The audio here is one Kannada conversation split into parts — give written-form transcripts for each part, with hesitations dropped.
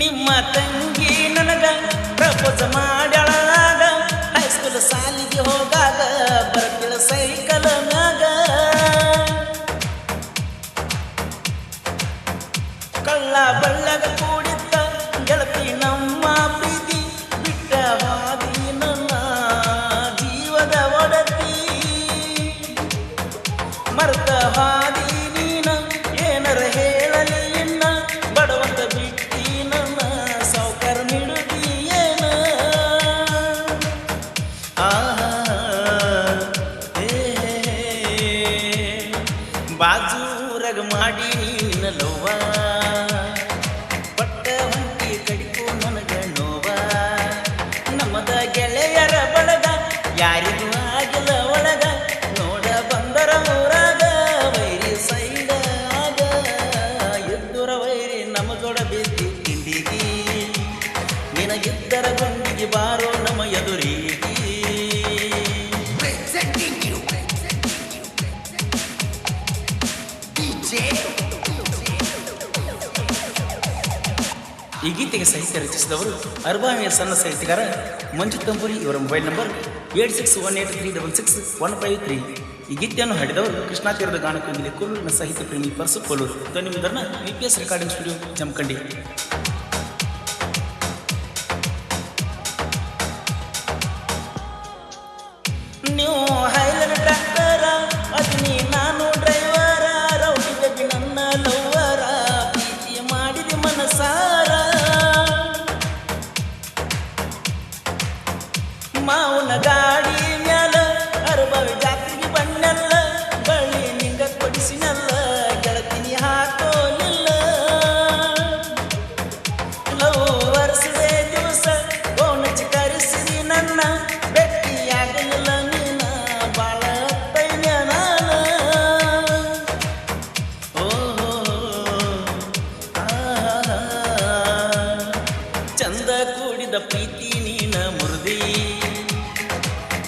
ನಿಮ್ಮ ತಂಗಿ ನನಗ ಪ್ರಪೋಸ್ ಮಾಡ್ಯಾಳಾಗ ಹೈಸ್ಕೂಲ್ ಸಾಲಿಗೆ ಹೋಗಾಗ ಬರ್ತಿಳ ಸೈಕಲ್ ಮ್ಯಾಗ ಕಳ್ಳ ಬಳ್ಳಗ ಕೂಡಿದ್ದ ಗೆಳತಿ ನಮ್ಮ ಪ್ರೀತಿ ಬಿಟ್ಟ ಹಾದಿ ನನ್ನ ಜೀವದ ಒಡತಿ ಮರ್ತ ಹಾದಿ ನೀನ ಏನರ ಹೇಳಲಿ ಇನ್ನ ಬಡವಂತ ಬಿಟ್ಟಿ ನನ್ನ ಸಾವುಕಾರ ನಿಡುದಿಯೇನ ಬಾಜೂರಗ ಮಾಡಿ ನೀನ ಲೋವ ಪಟ್ಟ ಹೊಂಟಿ ಕಡಿಕು ನನಗ ನೋವ ನಮ್ಮದ ಗೆಳೆಯರ ಬಳಗ ಯಾರಿಗೂ ಆಗಿಲ್ಲ ಒಳಗ ನೋಡ ಬಂದರ ಊರಾಗ ವೈರಿ ಸೈಡ ಆಗ ಎದ್ದುರ ವೈರಿ ನಮ್ಮ ಜೋಡ ಬೇಸಿ ತಿಂಡಿಗಿ ನಿನಗಿದ್ದರ ಗುಂಡಿಗೆ ಬಾರೋ ನಮ್ಮ ಎದುರಿಗೆ ಈ ಗೀತೆಗೆ ಸಾಹಿತ್ಯ ರಚಿಸಿದವರು ಅರ್ಬಾವಿಯ ಸಣ್ಣ ಸಾಹಿತ್ಯಗಾರ ಮಂಜು ತಂಬೂರಿ. ಇವರ ಮೊಬೈಲ್ ನಂಬರ್ 8618366153. ಈ ಗೀತೆಯನ್ನು ಹಾಡಿದವರು ಕೃಷ್ಣಾ ತೀರದ ಗಾನಕೋಗಿಲೆ ಕೋಲೂರಿನ ಸಾಹಿತ್ಯ ಪ್ರೇಮಿ ಪರಸು ಕೋಲೂರು. ಧ್ವನಿ ಮುದ್ರಣ VPS ರೆಕಾರ್ಡಿಂಗ್ ಸ್ಟುಡಿಯೋ ಜಮಖಂಡಿ. ನೀವು ಹೈಲನ್ ಟ್ರ್ಯಾಕ್ಟರ ಅದ್ನಿ ನಾನು ಡ್ರೈವರ ರೌಡಿ ಬೇಬಿ ನನ್ನ ಲವ್ವರ ಪ್ರೀತಿ ಮಾಡಿದ ಮನಸಾರ ಮಾವನ ಗಾಡಿ ಮ್ಯಾಲ ಅರಬಾವಿ ಜಾತ್ರೆಗೆ ಬಣ್ಣಲ್ಲ ಬಳಿ ನಿಂಗ ಕೊಡಿಸಿನಲ್ಲ ಗೆಳತಿನಿ ಹಾಕೋಲಿಲ್ಲ ಲವ್ ವರ್ಷದೇ ದಿವಸ ಓಣಚಿ ಕರೆಸಿದಿ ನನ್ನ ಭೇಟಿಯಾಗಲಿಲ್ಲ ನೀನ ಬಾಳ ಪೈನ ನಾನ ಚಂದ ಕೂಡಿದ ಪ್ರೀತಿ ನೀನ ಮುರುದಿ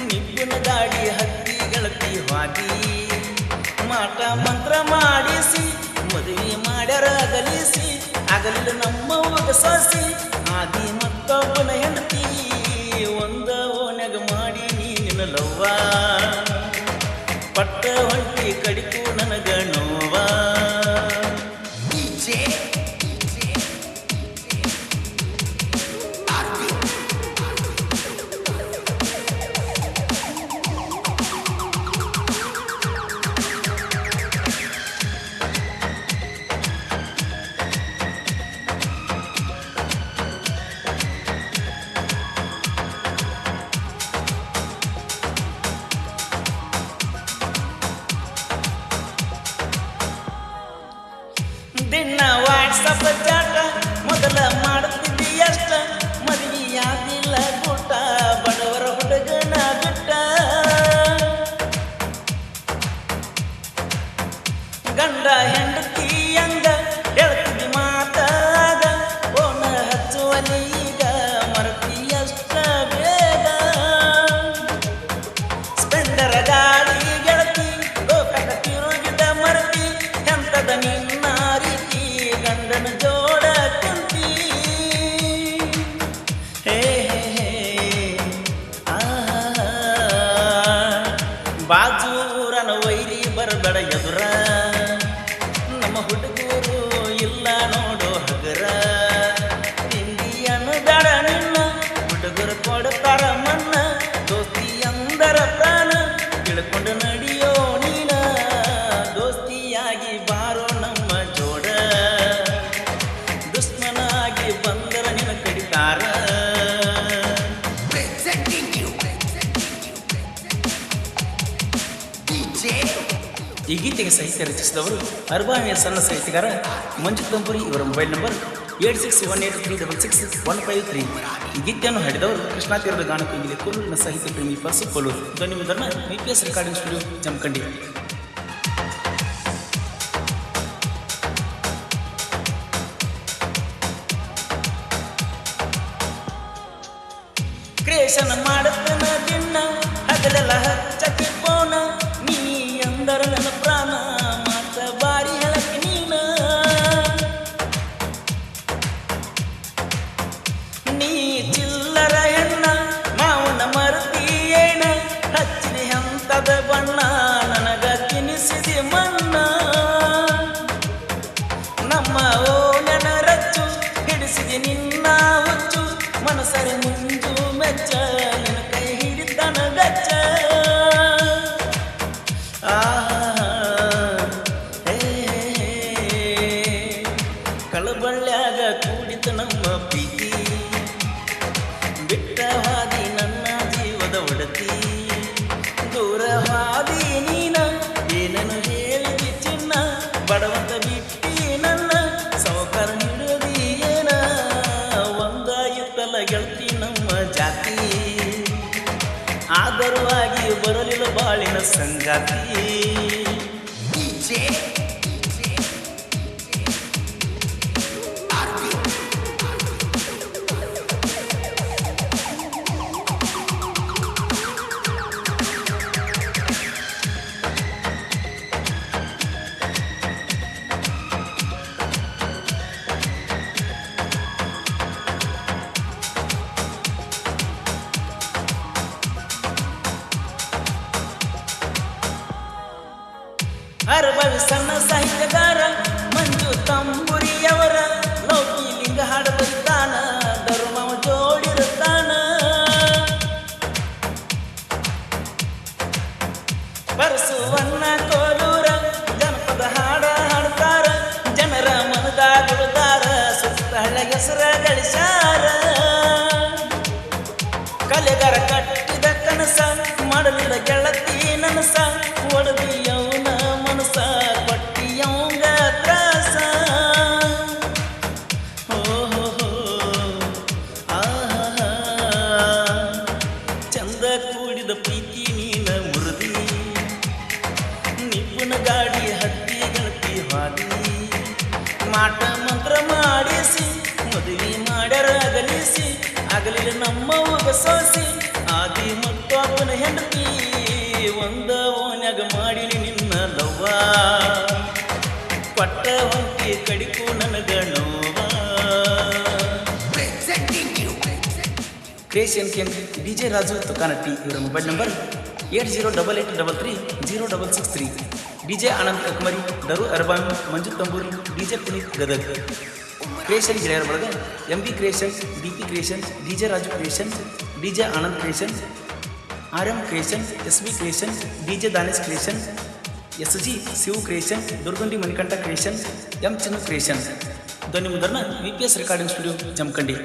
ನಿಬ್ಬನ ಗಾಡಿ ಹತ್ತಿ ಗೆಳತಿ ಹಾದಿ ಮಾಟ ಮಂತ್ರ ಮಾಡಿಸಿ ಮದುವೆ ಮಾಡ್ಯಾರ ಅಗಲಿಸಿ ಆಗಲಿಲ್ಲ ನಮ್ಮ ಒಗಸಾಸಿ ಆದಿ ಮತ್ತೊಬ್ಬನ ಹೆಂಡತಿ ಒಂದ ಓನ್ಯಾಗ ಮಾಡಿ ನೀನಿನ ಲವ್ವ ಪಟ್ಟ ಹೊಂಟಿ ಕಡಿತು ನನಗ ನೋವ ದಿನ ವಾಟ್ಸಪ್ ಚಾಟ ಮೊದಲ ಮಾಡುತ್ತಿದ್ದಿ ಅಷ್ಟ ಮದುವೆಯಾಗಿಲ್ಲ ಗುಟ್ಟ ಬಡವರ ಹುಡುಗನ ಬಿಟ್ಟ ಗಂಡ ಹೆಂಡತಿ ಅಂಗ ಹೇಳ್ತಿದ್ದಿ ಮಾತಾಗ ಓನ ಹಚ್ಚುವಲ್ಲಿ ಈಗ ಮರತಿ ಅಷ್ಟ ಬೇಗ ಸ್ಪೆಂಡರ ಗಾಡಿ ಗೆಳತಿ ಗೋಕಟ ತಿರುಗಿದ ಮರತಿ ಎಂತದ ನಿನ್ನ ರೀತಿ ಗಂಡನ ಜೋಡ ಕುಂತಿ ಹೇ ಬಾಜೂರನ ವೈರಿ ಬರಬೇಡ ಎದುರ ನಮ್ಮ ಹುಡುಗರು ಇಲ್ಲ ನೋಡೋ ಹಗರ ತಿಂಡಿಯನ್ನು ಬೇಡ ನಿನ್ನ ಹುಡುಗರು ಕೊಡ್ತಾರ ಮನ್ನ ದೋಸ್ತಿ ಅಂದರ ಪ್ರಾಣ ತಿಳ್ಕೊಂಡು ನಡಿಯೋ ನೀನ ದೋಸ್ತಿಯಾಗಿ ಬಾರೋ ನಮ್ಮ ಜೋಡ ದುಶ್ಮನಾಗಿ ಬಂದರ ನಿನ್ನ ಕಡಿತಾರ ಈ ಗೀತೆಗೆ ಸಾಹಿತ್ಯ ರಚಿಸಿದವರು ಅರ್ಬಾವಿಯ ಸಣ್ಣ ಸಾಹಿತ್ಯಗಾರ ಮಂಜು ತಂಬೂರಿ. ಇವರ ಮೊಬೈಲ್ ನಂಬರ್ 8618366153. ಈ ಗೀತೆಯನ್ನು ಹಾಡಿದವರು ಕೃಷ್ಣಾ ತೀರದ ಗಾನಕೋಗಿಲೆ ಕೋಲೂರಿನ ಸಾಹಿತ್ಯ ಪ್ರೇಮಿ ಪರಸು ಕೋಲೂರು. ಧ್ವನಿ ಮುದ್ರಣ VPS recording studio Jamkhandi. Creation ಮಾಡುತ್ತನ ದಿನ ಹಗಲೆಲ್ಲ ಹಚ್ಚಕ್ಕೆ ಪೋನ ನೀ ಅಂದರ ನನ್ನ ಪ್ರಾಣ ಮಾತ ಬಾರಿ ಹೇಳಕ್ಕೆ ನೀನ ಬಳ್ಳ್ಯಾಗ ಕೂಡಿತ ನಮ್ಮ ಪ್ರೀತಿ ಬಿಟ್ಟ ಹಾದಿ ನನ್ನ ಜೀವದ ಒಡತಿ ದೂರ ಹಾದಿ ನೀನ ಏನನ್ನು ಹೇಳಿದಿ ಚಿನ್ನ ಬಡವಂತ ಬಿಟ್ಟಿ ನನ್ನ ಸೌಕರ್ ಹಿಡಿದಿ ಏನ ಒಂದ ಇತ್ತಲ್ಲ ಗೆಳತಿ ನಮ್ಮ ಜಾತಿ ಆದರೂ ಆಗಿ ಬರಲಿಲ್ಲ ಬಾಳಿನ ಸಂಗಾತಿ ಅರಬವಿ ಸಣ್ಣ ಸಾಹಿತ್ಯಗಾರ ಮಂಜು ತಂಬುರಿಯವರ ಲೌಕಿ ಲಿಂಗ ಹಾಡದಿರ್ತಾನ ಧರ್ಮವ ಜೋಡಿರುತ್ತಾನ ಬರಸುವನ್ನ ಕೋಲೂರ ಜನಪದ ಹಾಡ ಹಾಡ್ತಾರ ಜನರ ಮನದಾಗುತ್ತಾರ ಸುತ್ತ ಹಳ್ಳ ಹೆಸರ ಗಳಿಸ್ಯಾರ ಕಲೆಗಾರ ಕಟ್ಟಿದ ಕನಸ ಮಾಡಲಿಲ್ಲ ಗೆಳತಿ ನನಸ ಒಡದಿಯವನ ಮನಸ ಕೊಟ್ಟಿಯವಂಗ ತ್ರಾಸ ಓಹೋ ಆಹಾ ಚಂದ ಕೂಡಿದ ಪ್ರೀತಿ ನೀನ ಮುರುದಿ ನಿಪ್ಪುನ ಗಾಡಿ ಹತ್ತಿ ಗೆಳತಿ ಹಾದಿ ಮಾಟ ಮಂತ್ರ ಮಾಡಿಸಿ ಮದುವೆ ಮಾಡ್ಯಾರ ಅಗಲಿಸಿ ಆಗಲಿಲ್ಲ ನಮ್ಮ ಸೋಸಿ ಆದಿ ಮತ್ತು ಅವನ ಹೆಂಡತಿ ಒಂದ ಓನ್ಯಾಗ ಮಾಡಿನಿ ನಿನ್ನ ಲವ್ವ ಪಟ್ಟ ಹೊಂಟಿ ಕಡಿಕು ನನಗ ನೋವ ಕ್ರಿಯೇಷನ್ ಕೆನ್ DJ ರಾಜು ತುಕಾನಟ್ಟಿ ಇವರ ಮೊಬೈಲ್ ನಂಬರ್ 8088330663 DJ ಆನಂದ್ ಅಕ್ಮರಿ ದರು ಅರ್ಬಾನ್ ಮಂಜು ತಂಬೂರಿ DJ ಪುನೀತ್ ಗದಗ್ ಕ್ರಿಯೇಷನ್ ಗೆಳೆಯರ ಬಳಗ MB creation DP creation DJ Raju creation DJ Anand creation RM creation SB creation DJ Danesh creation SG Shiv creation Durgundi Manikanta creation M Chinnu creation ಧ್ವನಿ ಮುದ್ರಣ VPS ರೆಕಾರ್ಡಿಂಗ್ ಸ್ಟುಡಿಯೋ ಜಮಖಂಡಿ